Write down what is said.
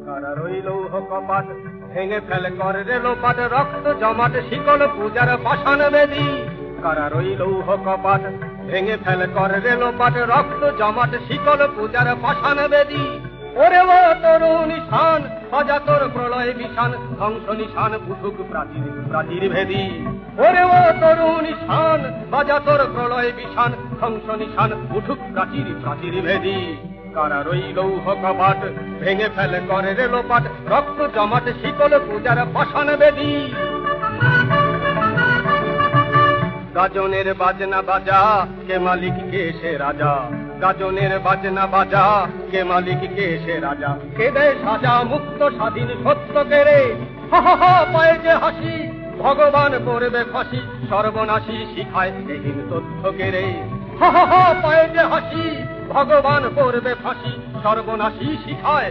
কারা রইল কপাট ভেঙে ফেলে করে রেলোপাট রক্ত জমাট শিকল পূজার পাষাণ বেদী কারা রইল কপাট ভেঙে ফেলে করে রেলোপাট রক্ত জমাট শিকল পূজার পাষাণ বেদী ওরে ও তরুণ নিশান সজা তোর প্রলয় বিশান ধ্বংস নিশান উঠুক প্রাচীর প্রাচীর ভেদী ওরে ও তরুণ নিশান বাজা তোর প্রলয় বিশান ধ্বংস নিশান উঠুক প্রাচীর প্রাচীর ভেদী কারা রইল কপাট ভেঙে ফেলে করে রেলোপাট রক্ত জমাট শিকল পূজার পাষাণ বেদী গাজনের বাজনা বাজা কে মালিক কে সে রাজা গাজনের বাজনা বাজা কে মালিক কে সে রাজা কে দেয় সাজা মুক্ত স্বাধীন সত্য কেড়ে হা হা হা পায়ে যে হাসি ভগবান করবে ফাঁসি সর্বনাশী শিখায় এহীন তথ্য কেড়ে হা হা হা পায়ে যে হাসি ভগবান করবে ফাঁসি সর্বনাশী শিখায়